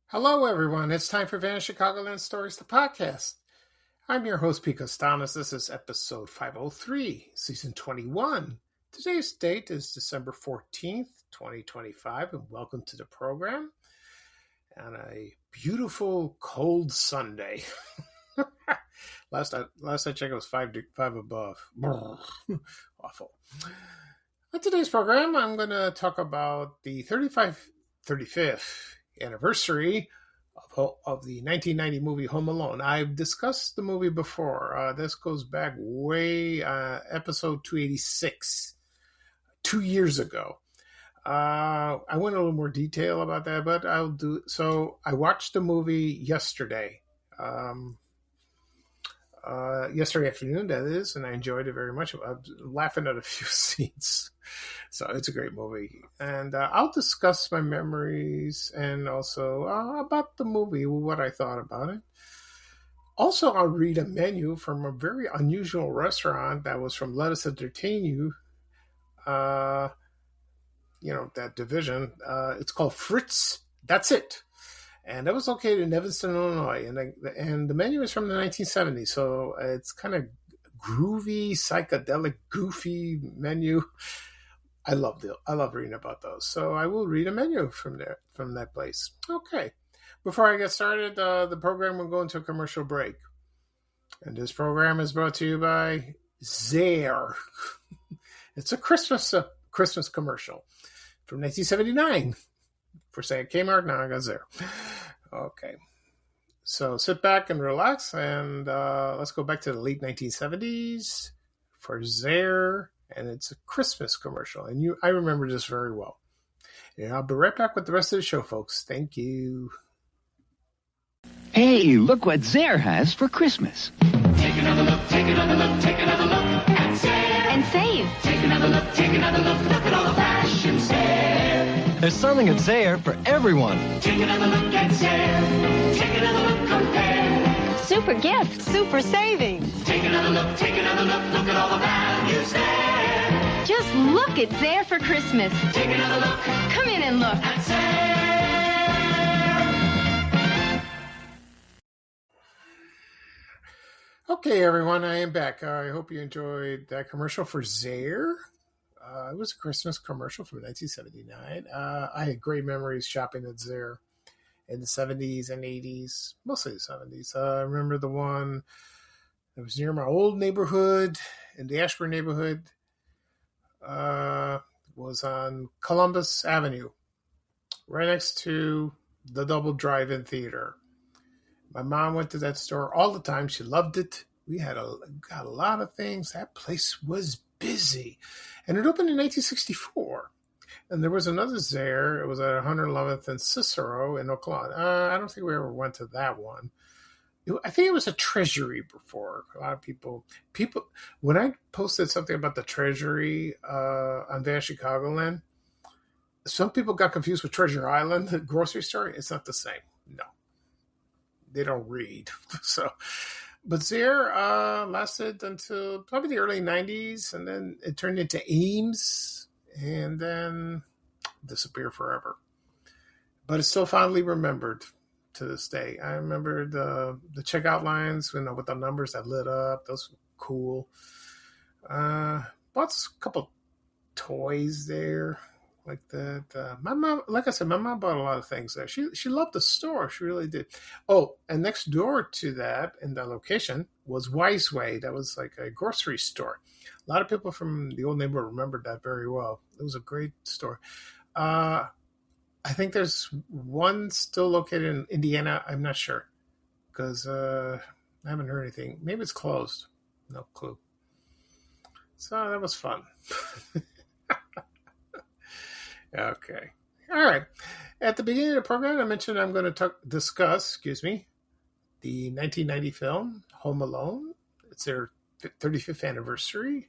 Hello, everyone. It's time for Vanished Chicagoland Stories, the podcast. I'm your host, Pico Stanis. This is episode 503, season 21. Today's date is December 14th, 2025, and welcome to the program on a beautiful, cold Sunday. Last I checked, it was 5 above. Awful. On today's program, I'm going to talk about the 35th anniversary of the 1990 movie Home Alone. I've discussed the movie before. This goes back way, episode 286, 2 years ago. I went a little more detail about that, but I'll do. So I watched the movie yesterday. Yesterday afternoon, that is, and I enjoyed it very much. I was laughing at a few scenes. So it's a great movie. And I'll discuss my memories and also about the movie, what I thought about it. Also, I'll read a menu from a very unusual restaurant that was from Let Us Entertain You. That division. It's called Fritz That. And that was located in Evanston, Illinois. And the menu is from the 1970s. So it's kind of groovy, psychedelic, goofy menu. I love reading about those. So I will read a menu from that place. Okay. Before I get started, the program will go into a commercial break. And this program is brought to you by Zare. It's a Christmas commercial from 1979. For say at Kmart, now I got Zare. Okay. So sit back and relax, and let's go back to the late 1970s for Zare, and it's a Christmas commercial, and I remember this very well. And I'll be right back with the rest of the show, folks. Thank you. Hey, look what Zare has for Christmas. Take another look, take another look, take another look at Zare. And save. Take another look at all the fashion Zare. There's something at Zare for everyone. Take another look at Zare. Take another look, compare. Super gift, super savings. Take another look at all the values there. Just look at Zare for Christmas. Take another look. Come in and look. At Zare. Okay, everyone, I am back. I hope you enjoyed that commercial for Zare. It was a Christmas commercial from 1979. I had great memories shopping at Zare in the 70s and 80s, mostly the 70s. I remember the one that was near my old neighborhood, in the Ashburn neighborhood, was on Columbus Avenue, right next to the Double Drive-In Theater. My mom went to that store all the time. She loved it. We got a lot of things. That place was busy. And it opened in 1964. And there was another Zare. It was at 111th and Cicero in Oakland. I don't think we ever went to that one. I think it was a Treasury before. A lot of people, when I posted something about the Treasury on Vanished Chicagoland, some people got confused with Treasure Island, the grocery store. It's not the same. No. They don't read. But Zare lasted until probably the early 90s, and then it turned into Ames, and then disappeared forever. But it's still fondly remembered to this day. I remember the checkout lines, with the numbers that lit up. Those were cool. Bought a couple toys there. Like that. My mom, like I said, my mom bought a lot of things there. She loved the store. She really did. Oh, and next door to that in that location was Wiseway. That was like a grocery store. A lot of people from the old neighborhood remembered that very well. It was a great store. I think there's one still located in Indiana. I'm not sure because I haven't heard anything. Maybe it's closed. No clue. So that was fun. Okay. All right. At the beginning of the program, I mentioned I'm going to discuss the 1990 film Home Alone. It's their 35th anniversary.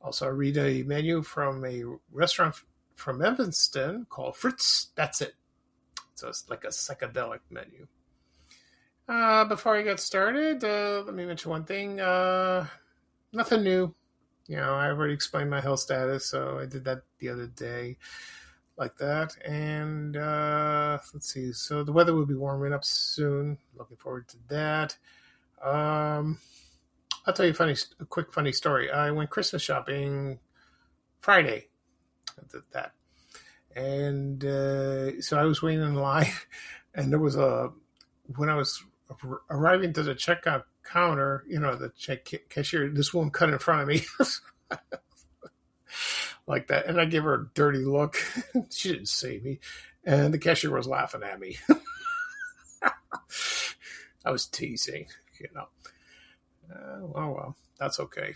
Also, I read a menu from a restaurant from Evanston called Fritz That. So it's like a psychedelic menu. Before I get started, let me mention one thing. Nothing new. I already explained my health status, so I did that the other day. like that. And let's see. So the weather will be warming up soon. Looking forward to that. I'll tell you a quick funny story. I went Christmas shopping Friday. I did that. And so I was waiting in line, and there was when I was arriving to the checkout counter, the cashier, this woman cut in front of me like that. And I gave her a dirty look. She didn't see me. And the cashier was laughing at me. I was teasing, well, that's okay.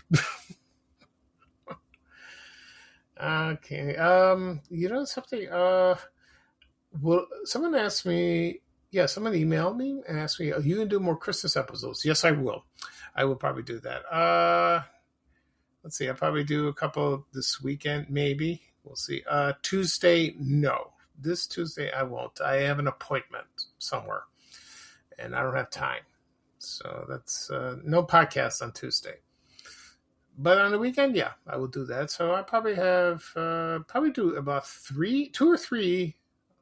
Okay. Something. Well, someone asked me. Yeah, someone emailed me and asked me, "Are you gonna do more Christmas episodes?" Yes, I will. I will probably do that. Let's see. I'll probably do a couple this weekend, maybe. We'll see. Tuesday, no. This Tuesday, I won't. I have an appointment somewhere, and I don't have time. So that's no podcast on Tuesday. But on the weekend, yeah, I will do that. So I probably have do about 2 or 3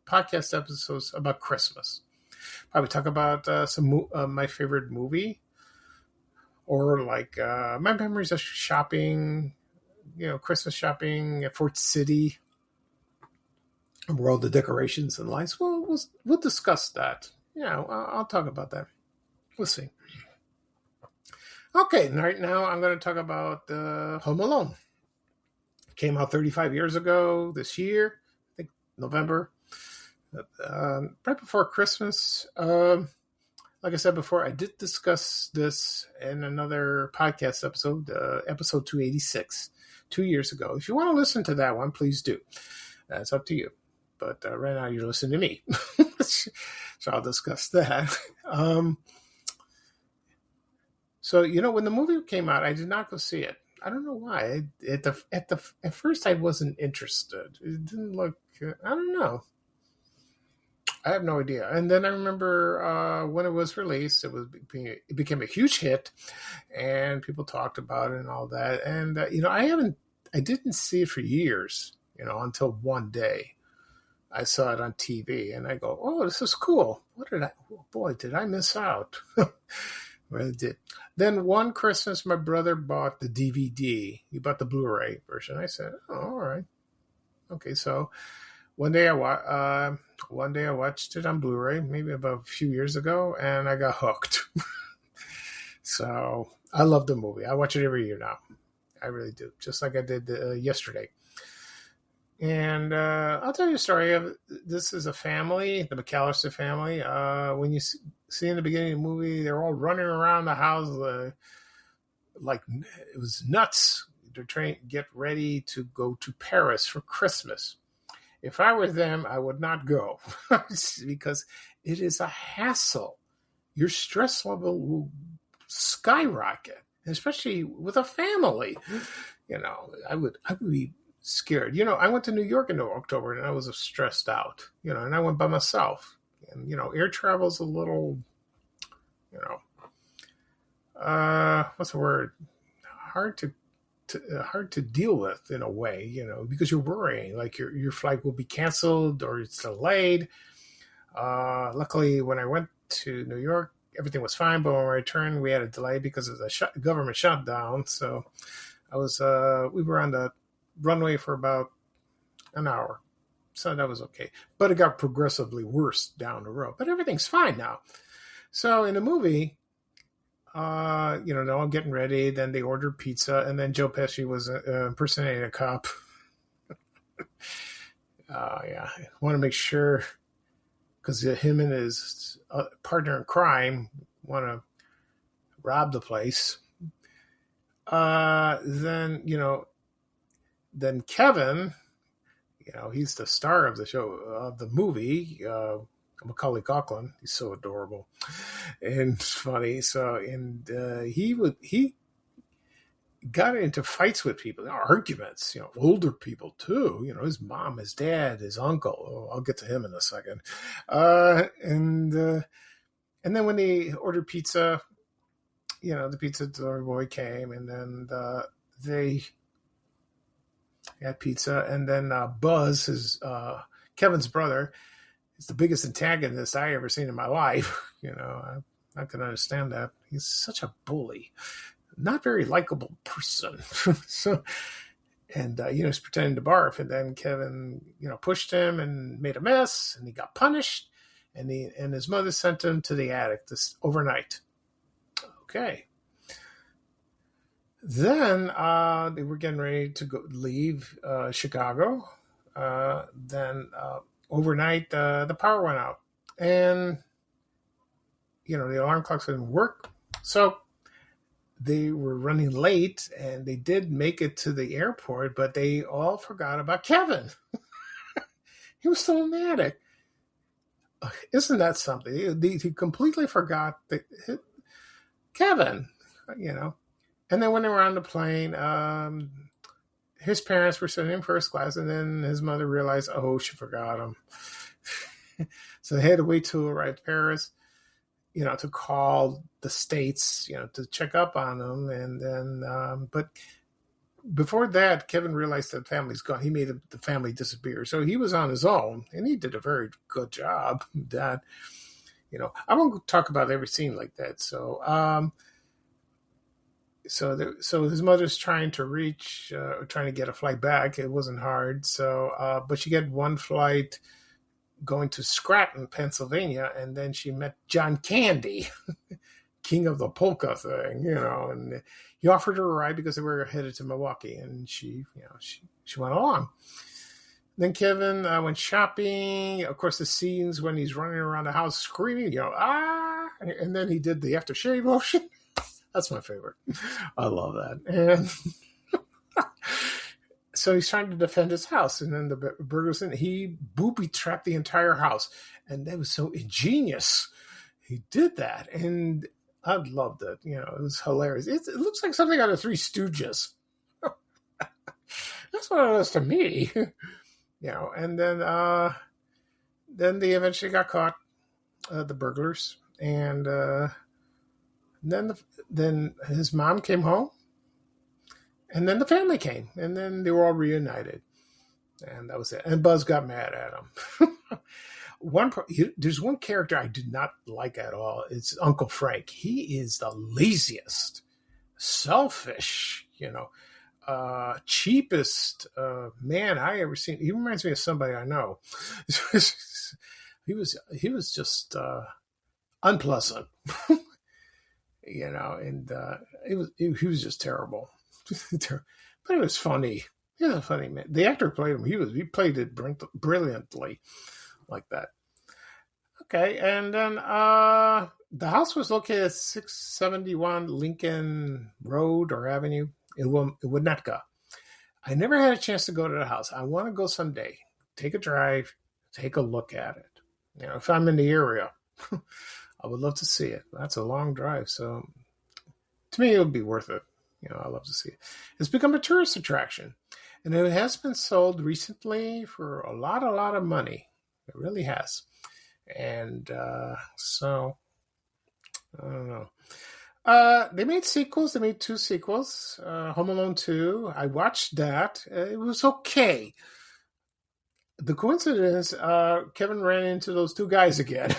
podcast episodes about Christmas. Probably talk about my favorite movie, or like my memories of shopping, Christmas shopping at Fort City, where all the decorations and lights. Well, we'll discuss that. Yeah, I'll talk about that. We'll see. Okay, right now I'm going to talk about Home Alone. It came out 35 years ago this year, I think November, right before Christmas. Like I said before, I did discuss this in another podcast episode, episode 286, 2 years ago. If you want to listen to that one, please do. That's up to you. But right now you're listening to me. So I'll discuss that. So, when the movie came out, I did not go see it. I don't know why. At first, I wasn't interested. It didn't look. I don't know. I have no idea. And then I remember when it was released, it became a huge hit, and people talked about it and all that. And I didn't see it for years. Until one day, I saw it on TV, and I go, "Oh, this is cool. Did I miss out?" Well, it did. Then one Christmas, my brother bought the DVD. He bought the Blu-ray version. I said, "Oh, all right, okay." So one day I watched it on Blu-ray, maybe about a few years ago, and I got hooked. So I love the movie. I watch it every year now. I really do, just like I did yesterday. And I'll tell you a story. This is a family, the McAllister family. When you see in the beginning of the movie, they're all running around the house like it was nuts. They're trying to get ready to go to Paris for Christmas. If I were them, I would not go because it is a hassle. Your stress level will skyrocket, especially with a family. I would be scared. I went to New York in October and I was stressed out, and I went by myself. And, air travel is a little, what's the word? Hard to deal with in a way, because you're worrying like your flight will be canceled or it's delayed. Luckily, when I went to New York, everything was fine. But when we returned, we had a delay because of the government shutdown. So we were on the runway for about an hour. So that was okay. But it got progressively worse down the road. But everything's fine now. So in the movie, they're all getting ready. Then they ordered pizza. And then Joe Pesci was impersonating a cop. Yeah. I want to make sure, because him and his partner in crime want to rob the place. Then Kevin, he's the star of the show, of the movie, Macaulay Culkin. He's so adorable and funny. So, he got into fights with people, arguments, older people too, his mom, his dad, his uncle. Oh, I'll get to him in a second. And then when they ordered pizza, the pizza delivery boy came, and then Had pizza, and then Buzz, Kevin's brother, is the biggest antagonist I ever seen in my life. I can understand that. He's such a bully, not very likable person. So, and he's pretending to barf, and then Kevin, pushed him and made a mess, and he got punished, and his mother sent him to the attic this overnight. Okay. Then they were getting ready to leave Chicago. Then overnight, the power went out, and the alarm clocks didn't work, so they were running late, and they did make it to the airport, but they all forgot about Kevin. He was still in the attic. Isn't that something? He completely forgot Kevin, And then when they were on the plane, his parents were sitting in first class, and then his mother realized, she forgot him. So they had to wait till he arrived in Paris, to call the States, to check up on him. And then, but before that, Kevin realized that the family's gone. He made the family disappear. So he was on his own, and he did a very good job. That, I won't talk about every scene like that. So, So his mother's trying to trying to get a flight back. It wasn't hard. So, but she got one flight going to Scranton, Pennsylvania, and then she met John Candy, king of the polka thing, and he offered her a ride because they were headed to Milwaukee, and she went along. Then Kevin went shopping. Of course, the scenes when he's running around the house screaming, and then he did the aftershave motion. That's my favorite. I love that. And so he's trying to defend his house. And then the burglars he booby-trapped the entire house. And that was so ingenious. He did that. And I loved it. It was hilarious. It looks like something out of Three Stooges. That's what it was to me. And then they eventually got caught, the burglars. And then his mom came home, and then the family came, and then they were all reunited, and that was it. And Buzz got mad at him. There's one character I did not like at all. It's Uncle Frank. He is the laziest, selfish, cheapest man I ever seen. He reminds me of somebody I know. He was just unpleasant. And he was just terrible. But it was funny. He was a funny man. The actor played him. He played it brilliantly, like that. Okay, and then the house was located at 671 Lincoln Road or Avenue in Winnetka. I never had a chance to go to the house. I want to go someday. Take a drive, take a look at it. If I'm in the area. I would love to see it. That's a long drive, so to me, it would be worth it. I love to see it. It's become a tourist attraction, and it has been sold recently for a lot of money. It really has. And so, I don't know. They made sequels. They made 2 sequels. Home Alone 2. I watched that. It was okay. The coincidence, Kevin ran into those 2 guys again.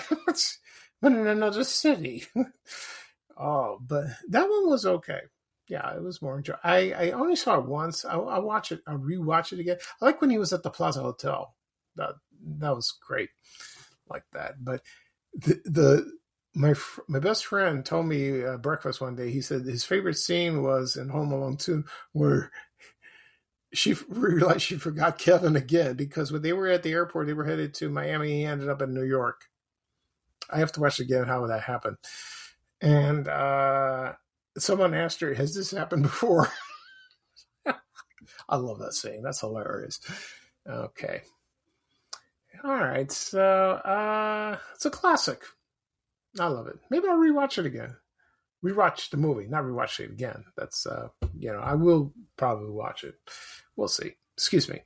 But in another city. But that one was okay. Yeah, it was more enjoyable. I only saw it once. I'll watch it. I'll rewatch it again. I like when he was at the Plaza Hotel. That was great, like that. But my best friend told me at breakfast one day. He said his favorite scene was in Home Alone 2, where she realized she forgot Kevin again, because when they were at the airport, they were headed to Miami. He ended up in New York. I have to watch again how that happened. And someone asked her, has this happened before? I love that scene. That's hilarious. Okay. All right. So it's a classic. I love it. Maybe I'll rewatch it again. Rewatch the movie, not rewatch it again. That's, I will probably watch it. We'll see. Excuse me.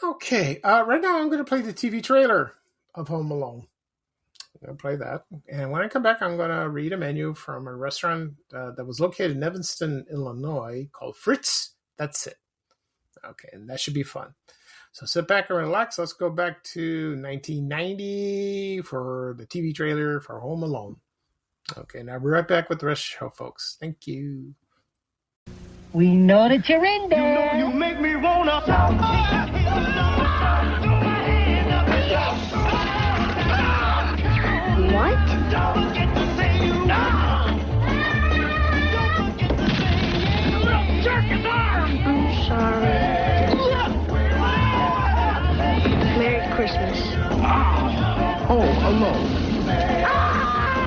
Okay. Right now I'm going to play the TV trailer of Home Alone. I'm going to play that. And when I come back, I'm going to read a menu from a restaurant that was located in Evanston, Illinois, called Fritz That's It. Okay, and that should be fun. So sit back and relax. Let's go back to 1990 for the TV trailer for Home Alone. Okay, now we're right back with the rest of the show, folks. Thank you. We know that you're in there. You make me wanna. What? I'm sorry. Merry Christmas. Home Alone.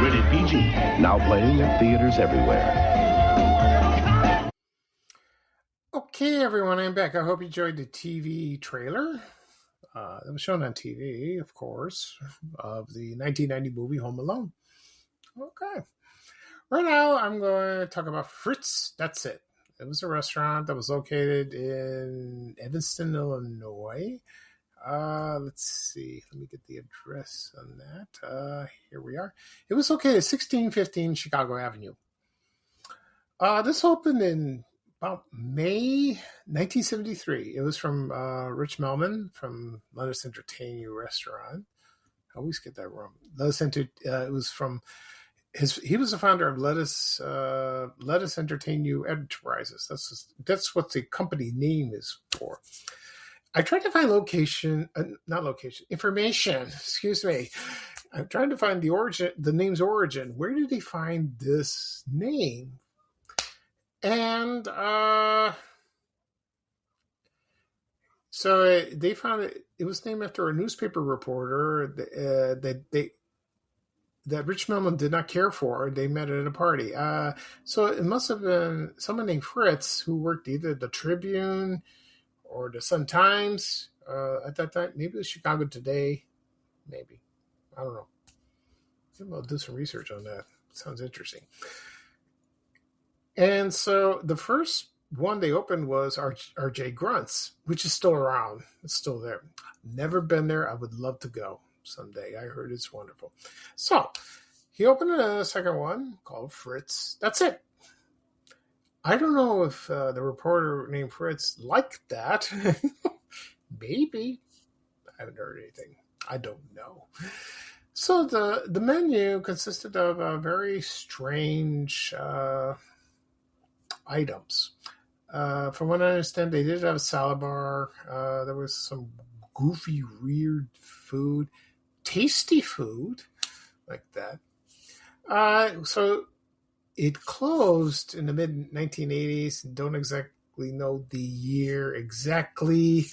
Rated PG. Now playing at theaters everywhere. Okay, everyone, I'm back. I hope you enjoyed the TV trailer. It was shown on TV, of course, of the 1990 movie Home Alone. Okay. Right now, I'm going to talk about Fritz. That's it. It was a restaurant that was located in Evanston, Illinois. Let's see. Let me get the address on that. Here we are. It was located at 1615 Chicago Avenue. This opened in about May 1973. It was from Rich Melman from Let Us Entertain You restaurant. I always get that wrong. It was from he was the founder of Let Us Entertain You Enterprises. That's what the company name is for. I tried to find information. Excuse me. I'm trying to find the name's origin. Where did they find this name? And so they found it was named after a newspaper reporter that Rich Melman did not care for. They met at a party. So it must have been someone named Fritz who worked either the Tribune or the Sun-Times at that time. Maybe it was Chicago Today. Maybe. I don't know. Maybe I'll do some research on that. Sounds interesting. And so the first one they opened was RJ Grunt's, which is still around. It's still there. Never been there. I would love to go someday. I heard it's wonderful. So he opened a second one called Fritz. That's it. I don't know if the reporter named Fritz liked that. Maybe. I haven't heard anything. I don't know. So the menu consisted of a very strange items. From what I understand, they did have a salad bar. There was some goofy, weird food, tasty food like that. So it closed in the mid 1980s. Don't exactly know the year exactly.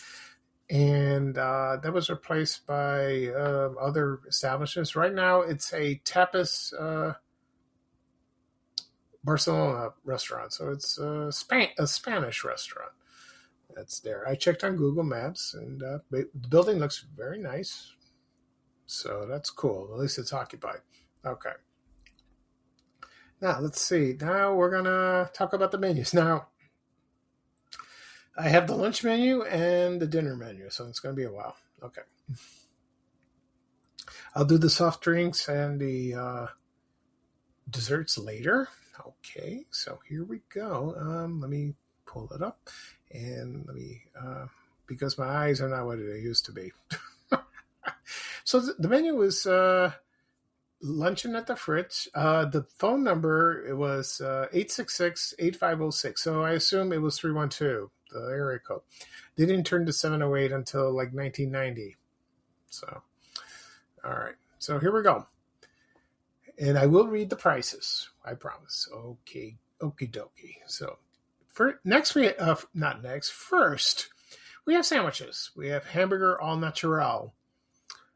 And that was replaced by other establishments. Right now, it's a tapas Barcelona restaurant. So it's a Spanish restaurant that's there. I checked on Google Maps, and the building looks very nice. So that's cool. At least it's occupied. Okay. Now, let's see. Now we're going to talk about the menus. Now, I have the lunch menu and the dinner menu, so it's going to be a while. Okay. I'll do the soft drinks and the desserts later. Okay, so here we go. Let me pull it up, and let me, because my eyes are not what they used to be. So the menu was luncheon at the Fritz. The phone number, it was 866-8506. So I assume it was 312, the area code. They didn't turn to 708 until like 1990. So, all right. So here we go. And I will read the prices. I promise. Okay. Okie dokie. So first, we have sandwiches. We have hamburger all natural.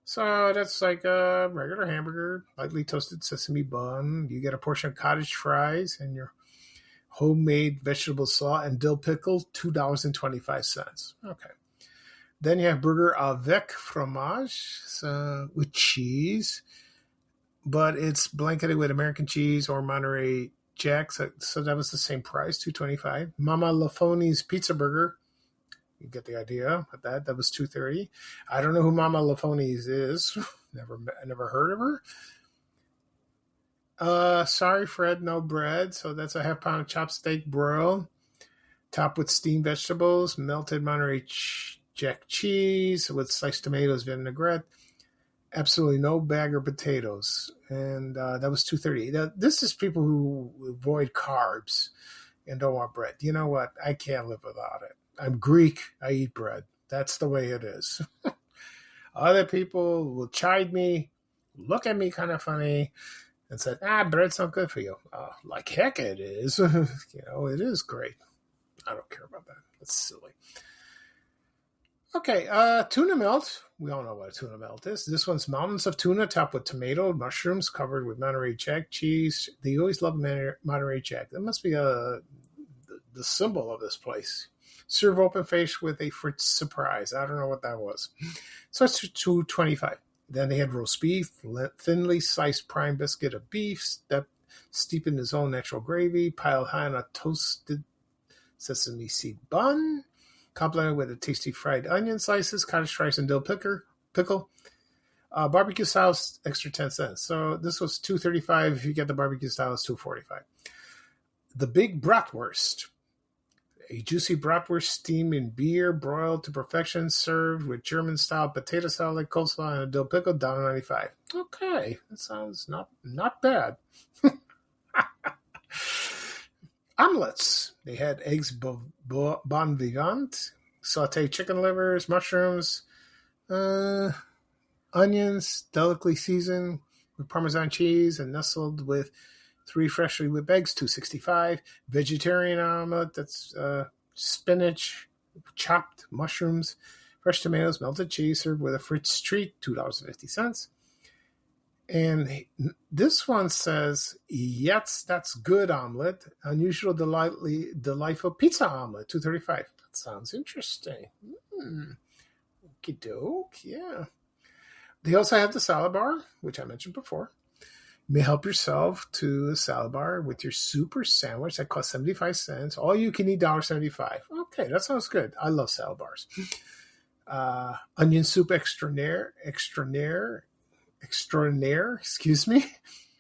So that's like a regular hamburger, lightly toasted sesame bun. You get a portion of cottage fries and your homemade vegetable sauce and dill pickle, $2.25. Okay. Then you have burger avec fromage, with cheese, but it's blanketed with American cheese or Monterey Jack. So that was the same price, $2.25. Mama Lafoni's pizza burger. You get the idea with that. That was $2.30. I don't know who Mama Lafoni's is. Never heard of her. Sorry, Fred, no bread. So that's a half pound of chopped steak broil. Topped with steamed vegetables, melted Monterey Jack cheese with sliced tomatoes, vinaigrette. Absolutely no bag or potatoes. And that was $2.30. This is people who avoid carbs and don't want bread. You know what? I can't live without it. I'm Greek. I eat bread. That's the way it is. Other people will chide me, look at me kind of funny, and say, bread's not good for you. Like heck it is. It is great. I don't care about that. That's silly. Okay, tuna melt. We all know what a tuna melt is. This one's mountains of tuna topped with tomato, mushrooms, covered with Monterey Jack cheese. They always love Monterey Jack. That must be the symbol of this place. Serve open face with a Fritz surprise. I don't know what that was. So it's $2.25. Then they had roast beef, thinly sliced prime biscuit of beef, steeped in his own natural gravy, piled high on a toasted sesame seed bun, complemented with a tasty fried onion slices, cottage rice, and dill pickle. Barbecue style is extra 10 cents. So this was $2.35. If you get the barbecue style, it's $2.45. The big bratwurst. A juicy bratwurst steamed in beer, broiled to perfection, served with German-style potato salad, coleslaw, and a dill pickle, $1.95. Okay, that sounds not bad. Omelets. They had eggs bon vivant, sauteed chicken livers, mushrooms, onions, delicately seasoned with Parmesan cheese and nestled with 3 freshly whipped eggs, $2.65. Vegetarian omelet, that's spinach, chopped mushrooms, fresh tomatoes, melted cheese, served with a Fritz treat, $2.50. And this one says, yes, that's good omelet. Unusual, delightful pizza omelet, $2.35. That sounds interesting. Okie doke, yeah. They also have the salad bar, which I mentioned before. You may help yourself to a salad bar with your soup or sandwich that costs 75 cents. All you can eat, $1.75. Okay, that sounds good. I love salad bars. Onion soup extraordinaire,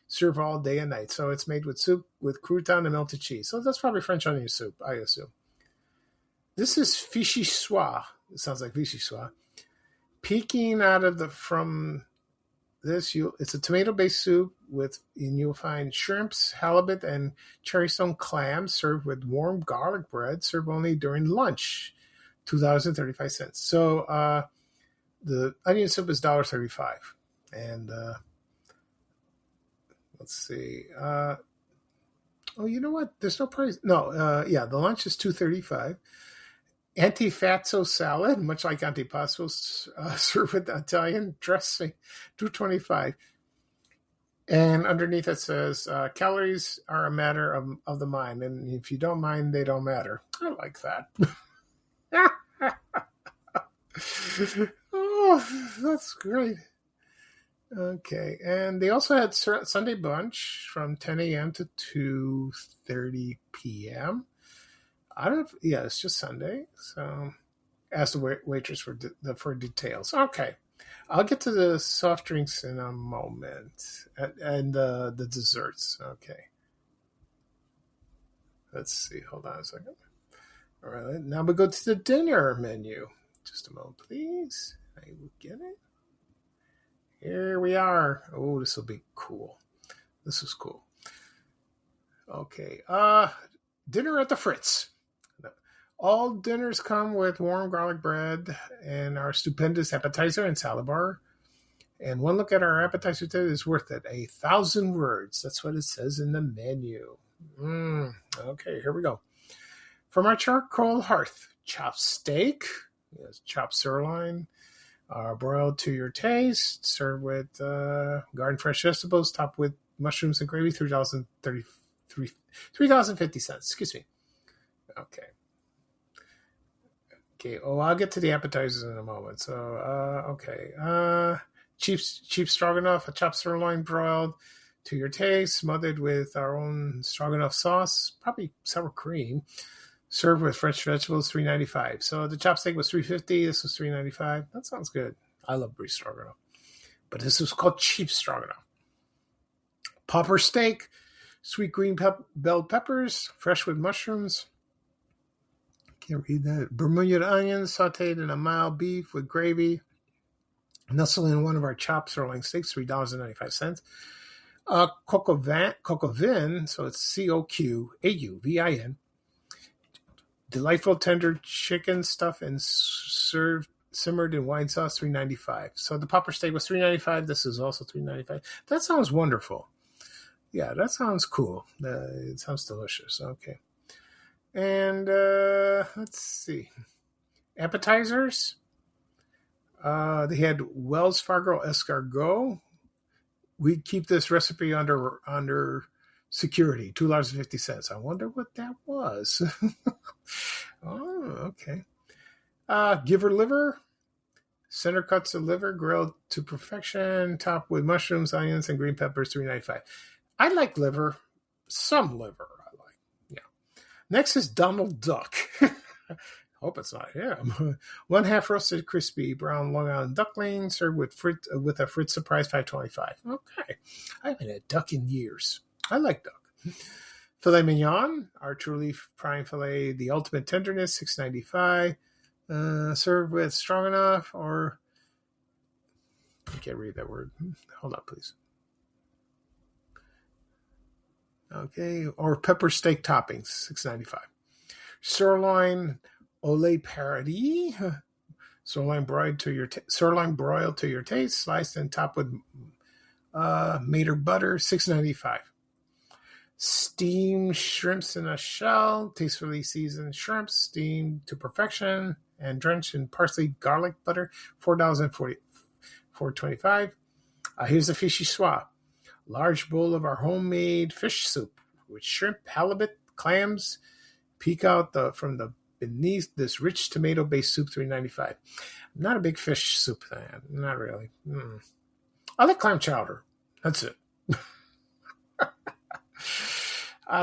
serve all day and night. So it's made with soup with crouton and melted cheese. So that's probably French onion soup, I assume. This is vichy soie. It sounds like vichy soie. Peeking out of from this, it's a tomato-based soup and you'll find shrimps, halibut, and cherrystone clams served with warm garlic bread, served only during lunch, $2.35. So the onion soup is $1.35. And let's see. You know what? There's no price. No, the lunch is $2.35. Antipazzo salad, much like antipasto, served with Italian dressing, $2.25. And underneath it says, calories are a matter of the mind. And if you don't mind, they don't matter. I like that. Oh, that's great. Okay. And they also had Sunday brunch from 10 a.m. to 2:30 p.m. I don't know it's just Sunday. So ask the waitress for details. Okay. I'll get to the soft drinks in a moment and the desserts. Okay. Let's see. Hold on a second. All right. Now we go to the dinner menu. Just a moment, please. I will get it. Here we are. Oh, this will be cool. This is cool. Okay. Dinner at the Fritz. All dinners come with warm garlic bread and our stupendous appetizer and salad bar. And one look at our appetizer today is worth it. 1,000 words. That's what it says in the menu. Okay, here we go. From our charcoal hearth, chopped steak, chopped sirloin, broiled to your taste, served with garden fresh vegetables, topped with mushrooms and gravy, $3.50. Excuse me. Okay. I'll get to the appetizers in a moment. So, okay. Cheap stroganoff, a chopped sirloin broiled to your taste, smothered with our own stroganoff sauce, probably sour cream, served with fresh vegetables, $3.95. So the chopped steak was $3.50. This was $3.95. That sounds good. I love beef stroganoff. But this was called cheap stroganoff. Popper steak, sweet green bell peppers, fresh with mushrooms, Can't read that. Bermuda onions sauteed in a mild beef with gravy. Nestled in one of our chopped sirloin steaks, $3.95. Coq au vin, so it's COQAUVIN. Delightful tender chicken stuff and simmered in wine sauce, $3.95. So the popper steak was $3.95. This is also $3.95. That sounds wonderful. Yeah, that sounds cool. It sounds delicious. Okay. And let's see. Appetizers. They had Wells Fargo escargot. We keep this recipe under security, $2.50. I wonder what that was. Oh, okay. Giver liver. Center cuts of liver, grilled to perfection, topped with mushrooms, onions, and green peppers, $3.95. I like liver. Some liver I like. Yeah. Next is Donald Duck. Hope it's not him. 1/2 roasted crispy brown Long Island duckling served with a Fritz Surprise, $5.25. Okay. I haven't had duck in years. I like duck. Filet mignon, our true leaf prime filet, the ultimate tenderness, $6.95. Served with stroganoff or I can't read that word. Hold on, please. Okay, or pepper steak toppings, $6.95. Sirloin Ole Paradis, sirloin broiled to your taste, sliced and topped with mater butter, $6.95. Steamed shrimps in a shell, tastefully seasoned shrimps, steamed to perfection and drenched in parsley garlic butter, $4.25. Here's the fishy schwa. Large bowl of our homemade fish soup with shrimp, halibut, clams. Peek out from the beneath this rich tomato-based soup, $3.95. I'm not a big fish soup fan. Not really. I like clam chowder. That's it.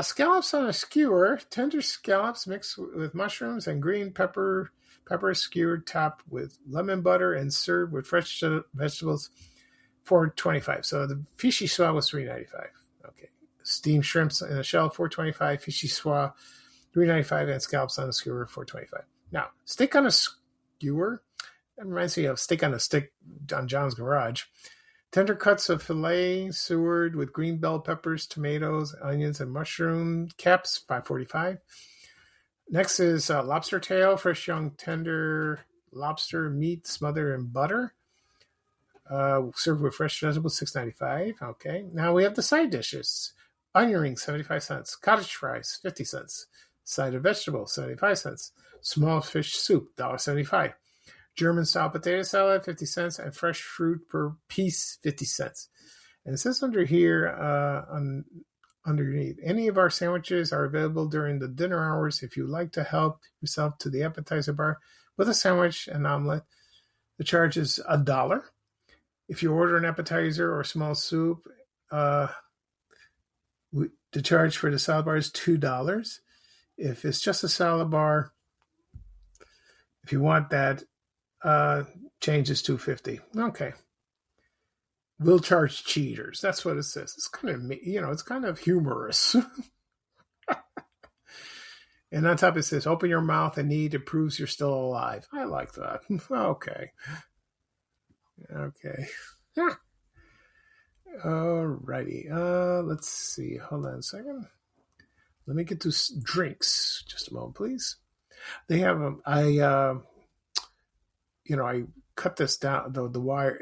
Scallops on a skewer. Tender scallops mixed with mushrooms and green pepper skewered, topped with lemon butter and served with fresh vegetables, $4.25. So the fishy schwa was $3.95. Okay. Steamed shrimps in a shell, $4.25. Fishy schwa, $3.95, and scallops on a skewer, $4.25. Now, steak on a skewer, that reminds me of steak on a stick on John's Garage. Tender cuts of filet seared with green bell peppers, tomatoes, onions, and mushroom caps, $5.45. Next is lobster tail, fresh young tender lobster meat smothered in butter. Served with fresh vegetables, $6.95. Okay. Now we have the side dishes. Onion rings, 75 cents. Cottage fries, 50 cents. Side of vegetables, 75 cents. Small fish soup, $1.75. German-style potato salad, 50 cents. And fresh fruit per piece, 50 cents. And it says under here, underneath, any of our sandwiches are available during the dinner hours. If you like to help yourself to the appetizer bar with a sandwich and omelet, the charge is $1. If you order an appetizer or small soup, the charge for the salad bar is $2. If it's just a salad bar, if you want that, change is $2.50. Okay. We'll charge cheaters. That's what it says. It's kind of, it's kind of humorous. And on top it says, open your mouth and eat. It proves you're still alive. I like that. Okay. Okay. Alrighty. Let's see. Hold on a second. Let me get to drinks. Just a moment, please. They have I cut this down, the wire,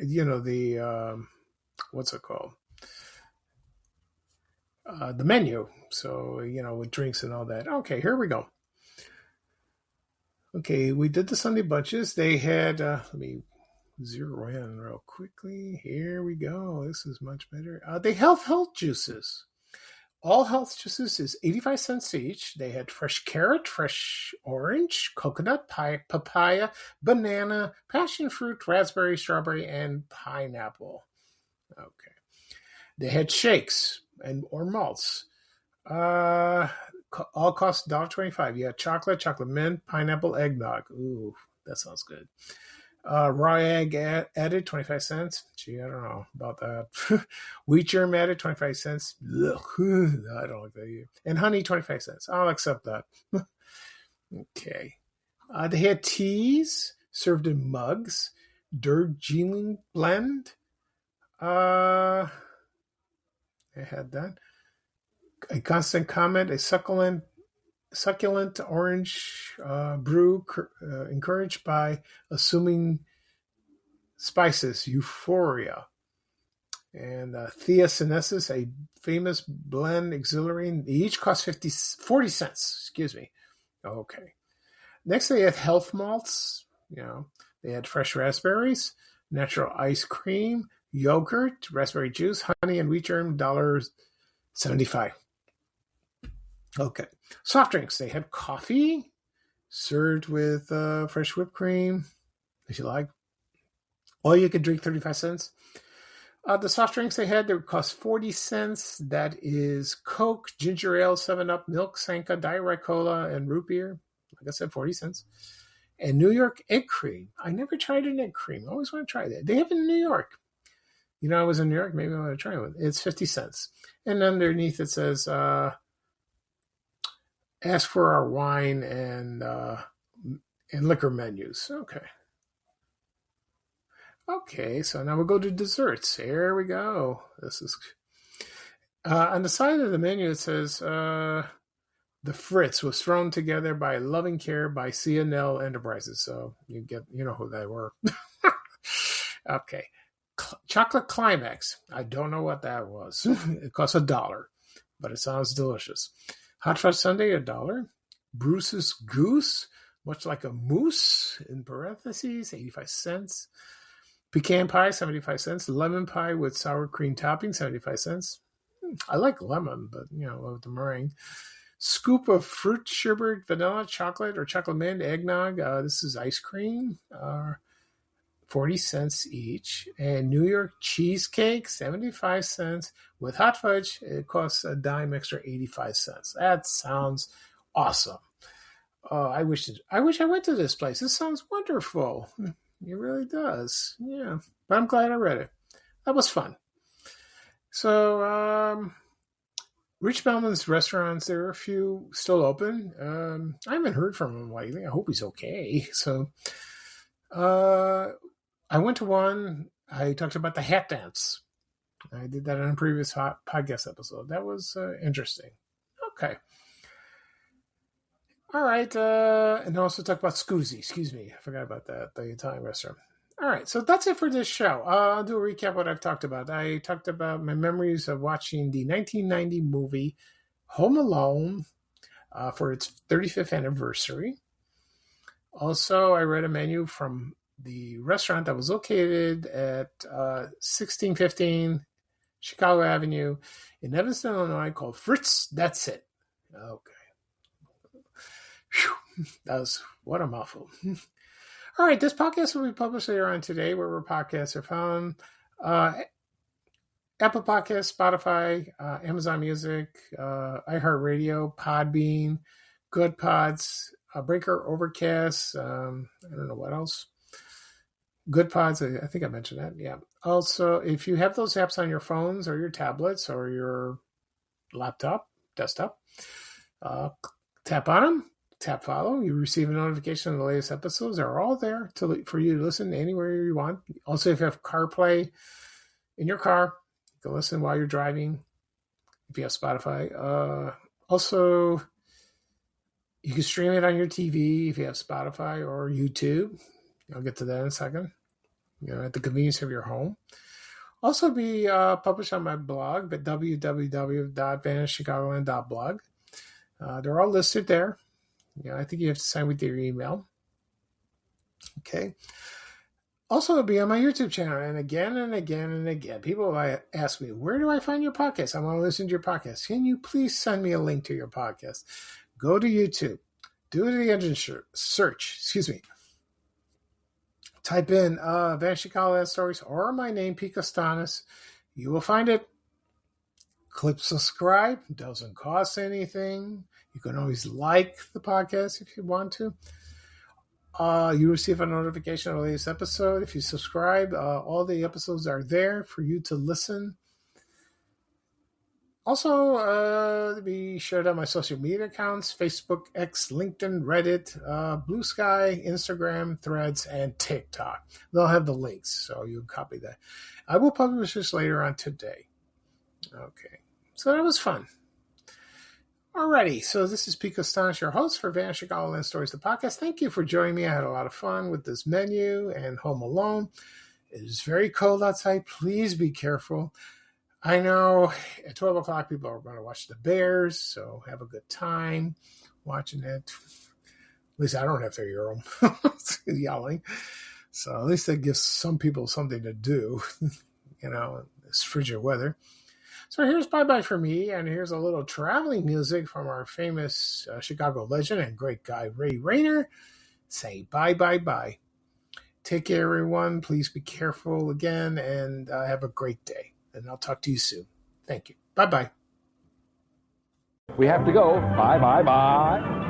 what's it called? The menu. So, with drinks and all that. Okay, here we go. Okay, we did the Sunday bunches. They had, let me zero in real quickly. Here we go. This is much better. They have health juices. All health juices is 85 cents each. They had fresh carrot, fresh orange, coconut, papaya, banana, passion fruit, raspberry, strawberry, and pineapple. Okay. They had shakes or malts. All cost $1.25. You had chocolate mint, pineapple, eggnog. Ooh, that sounds good. Raw egg added, 25 cents. Gee, I don't know about that. Wheat germ added, 25 cents. Ugh, I don't like that either. And honey, 25 cents. I'll accept that. Okay. They had teas served in mugs, Darjeeling blend. I had that. A constant comment, a succulent orange brew encouraged by assuming spices, euphoria. And Thea Sinensis, a famous blend exhilarating. They each cost 40 cents. Excuse me. Okay. Next, they had health malts. They had fresh raspberries, natural ice cream, yogurt, raspberry juice, honey, and wheat germ, $1.75. Okay. Soft drinks. They had coffee served with fresh whipped cream, if you like. All you could drink, 35 cents. The soft drinks they had, they would cost 40 cents. That is Coke, ginger ale, 7-Up, milk, Sanka, Diet Red Cola, and root beer. Like I said, 40 cents. And New York egg cream. I never tried an egg cream. I always want to try that. They have it in New York. I was in New York. Maybe I want to try one. It's 50 cents. And underneath it says, ask for our wine and liquor menus. Okay, so now we'll go to desserts. Here we go. This is on the side of the menu. It says the Fritz was thrown together by loving care by C&L Enterprises. So you know who they were. Okay, chocolate climax. I don't know what that was. It costs $1, but it sounds delicious. Hot fudge sundae, $1. Bruce's Goose, much like a moose in parentheses, 85 cents. Pecan pie, 75 cents. Lemon pie with sour cream topping, 75 cents. I like lemon, but, with the meringue. Scoop of fruit sherbet, vanilla, chocolate, or chocolate mint, eggnog. This is ice cream, 40 cents each. And New York cheesecake, 75 cents. With hot fudge, it costs a dime extra, 85 cents. That sounds awesome. I wish I went to this place. This sounds wonderful. It really does. Yeah. But I'm glad I read it. That was fun. So, Rich Bellman's restaurants, there are a few still open. I haven't heard from him lately. I hope he's okay. So, I went to one. I talked about the hat dance. I did that on a previous podcast episode. That was interesting. Okay. All right. And I also talked about Scusi. Excuse me. I forgot about that. The Italian restaurant. All right. So that's it for this show. I'll do a recap of what I've talked about. I talked about my memories of watching the 1990 movie Home Alone for its 35th anniversary. Also, I read a menu from the restaurant that was located at 1615 Chicago Avenue in Evanston, Illinois, called Fritz That's It. Okay. Whew. What a mouthful. All right, this podcast will be published later on today, wherever podcasts are found. Apple Podcasts, Spotify, Amazon Music, iHeartRadio, Podbean, Good Pods, Breaker, Overcast. I don't know what else. Good Pods, I think I mentioned that. Yeah. Also, if you have those apps on your phones or your tablets or your laptop, desktop, tap on them. Tap follow. You receive a notification of the latest episodes. They're all there for you to listen anywhere you want. Also, if you have CarPlay in your car, you can listen while you're driving. If you have Spotify. Also, you can stream it on your TV if you have Spotify or YouTube. I'll get to that in a second. At the convenience of your home. Also be published on my blog at www.vanishchicagoland.blog. They're all listed there. I think you have to sign with your email. Okay. Also, it'll be on my YouTube channel. And again and again and again, people ask me, where do I find your podcast? I want to listen to your podcast. Can you please send me a link to your podcast? Go to YouTube. Do the engine search. Excuse me. Type in Van Chicago Stories or my name, Pete Costanis. You will find it. Click subscribe. Doesn't cost anything. You can always like the podcast if you want to. You receive a notification of the latest episode. If you subscribe, all the episodes are there for you to listen Also, be shared on my social media accounts: Facebook, X, LinkedIn, Reddit, Blue Sky, Instagram, Threads, and TikTok. They'll have the links, so you can copy that. I will publish this later on today. Okay, so that was fun. Alrighty, so this is Pico Stanish, your host for Vanishing Land Stories, the podcast. Thank you for joining me. I had a lot of fun with this menu and Home Alone. It is very cold outside. Please be careful. I know at 12 o'clock people are going to watch the Bears, so have a good time watching it. At least I don't have to hear them yelling. So at least that gives some people something to do, in this frigid weather. So here's bye-bye for me, and here's a little traveling music from our famous Chicago legend and great guy, Ray Rayner. Say bye-bye-bye. Take care, everyone. Please be careful again, and have a great day. And I'll talk to you soon. Thank you. Bye-bye. We have to go. Bye, bye, bye.